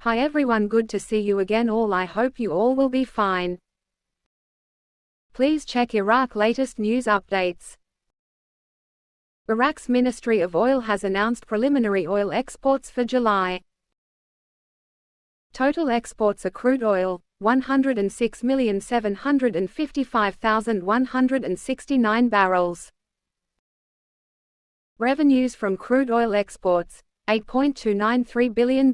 Hi everyone, good to see you again all. I hope you all will be fine. Please check Iraq latest news updates. Iraq's Ministry of Oil has announced preliminary oil exports for July. Total exports are crude oil, 106,755,169 barrels. Revenues from crude oil exports, $8.293 billion.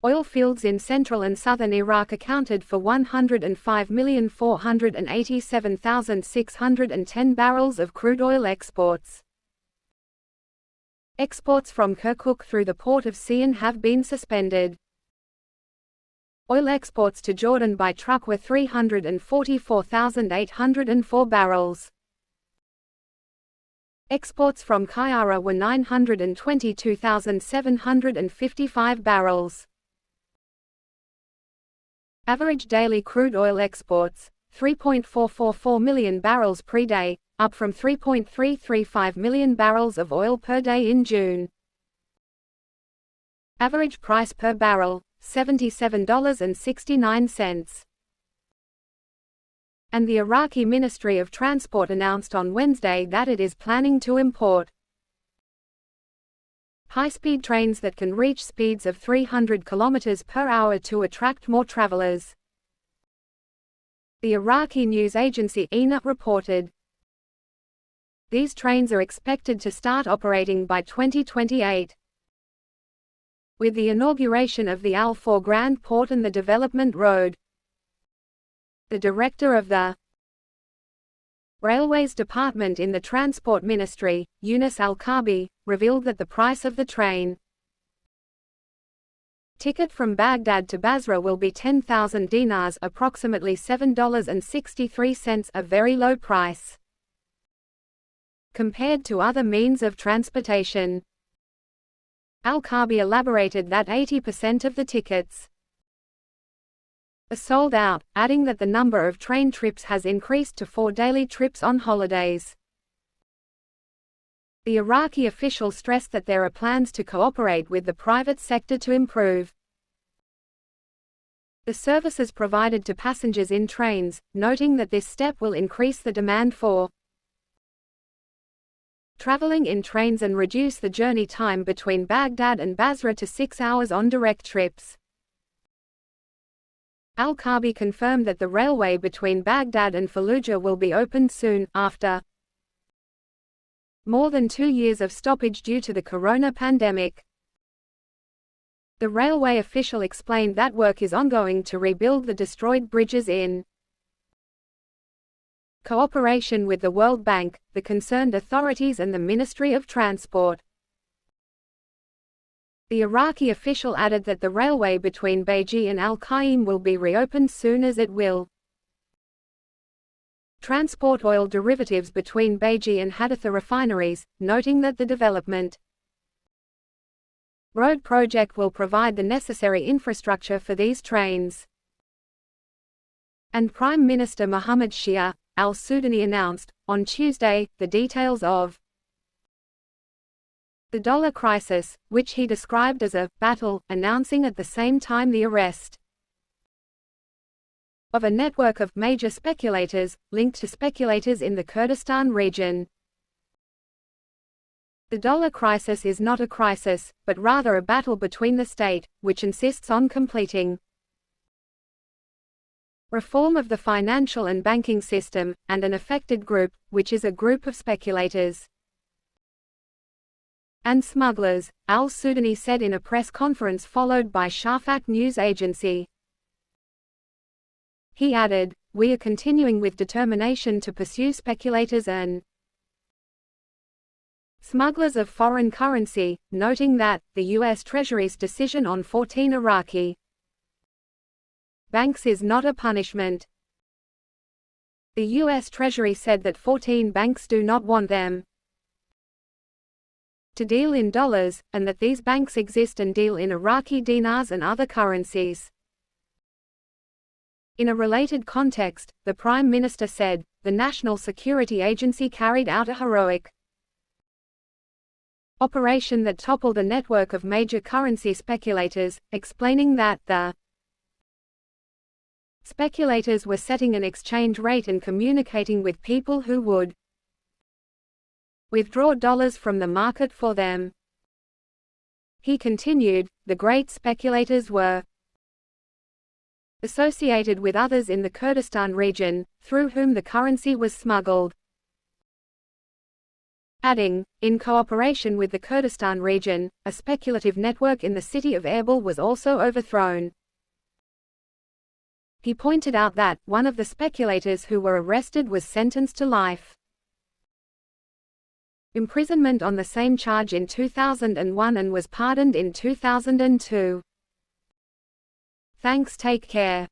Oil fields in central and southern Iraq accounted for 105,487,610 barrels of crude oil exports. Exports from Kirkuk through the port of Ceyhan have been suspended. Oil exports to Jordan by truck were 344,804 barrels. Exports from Qayyarah were 922,755 barrels. Average daily crude oil exports, 3.444 million barrels per day, up from 3.335 million barrels of oil per day in June. Average price per barrel, $77.69. And the Iraqi Ministry of Transport announced on Wednesday that it is planning to import high-speed trains that can reach speeds of 300 km per hour to attract more travelers. The Iraqi news agency INA reported. These trains are expected to start operating by 2028. With the inauguration of the Al-4 Grand Port and the Development Road. The director of the Railways Department in the Transport Ministry, Yunus Al-Kabi, revealed that the price of the train ticket from Baghdad to Basra will be 10,000 dinars, approximately $7.63, a very low price compared to other means of transportation. Al-Kabi elaborated that 80% of the tickets are sold out, adding that the number of train trips has increased to 4 daily trips on holidays. The Iraqi official stressed that there are plans to cooperate with the private sector to improve the services provided to passengers in trains, noting that this step will increase the demand for traveling in trains and reduce the journey time between Baghdad and Basra to 6 hours on direct trips. Al-Kabi confirmed that the railway between Baghdad and Fallujah will be opened soon, after more than 2 years of stoppage due to the corona pandemic. The railway official explained that work is ongoing to rebuild the destroyed bridges in cooperation with the World Bank, the concerned authorities and the Ministry of Transport. The Iraqi official added that the railway between Bayji and Al-Qaim will be reopened soon, as it will transport oil derivatives between Bayji and Haditha refineries, noting that the development road project will provide the necessary infrastructure for these trains. And Prime Minister Mohammed Shia al-Sudani announced, on Tuesday, the details of the dollar crisis, which he described as a battle, announcing at the same time the arrest of a network of major speculators, linked to speculators in the Kurdistan region. The dollar crisis is not a crisis, but rather a battle between the state, which insists on completing reform of the financial and banking system, and an affected group, which is a group of speculators and smugglers, al-Sudani said in a press conference followed by Shafaq news agency. He added, "We are continuing with determination to pursue speculators and smugglers of foreign currency," noting that the U.S. Treasury's decision on 14 Iraqi banks is not a punishment. The U.S. Treasury said that 14 banks do not want them to deal in dollars, and that these banks exist and deal in Iraqi dinars and other currencies. In a related context, the Prime Minister said, the National Security Agency carried out a heroic operation that toppled a network of major currency speculators, explaining that the speculators were setting an exchange rate and communicating with people who would withdraw dollars from the market for them. He continued, the great speculators were associated with others in the Kurdistan region, through whom the currency was smuggled. Adding, in cooperation with the Kurdistan region, a speculative network in the city of Erbil was also overthrown. He pointed out that one of the speculators who were arrested was sentenced to life imprisonment on the same charge in 2001 and was pardoned in 2002. Thanks, take care.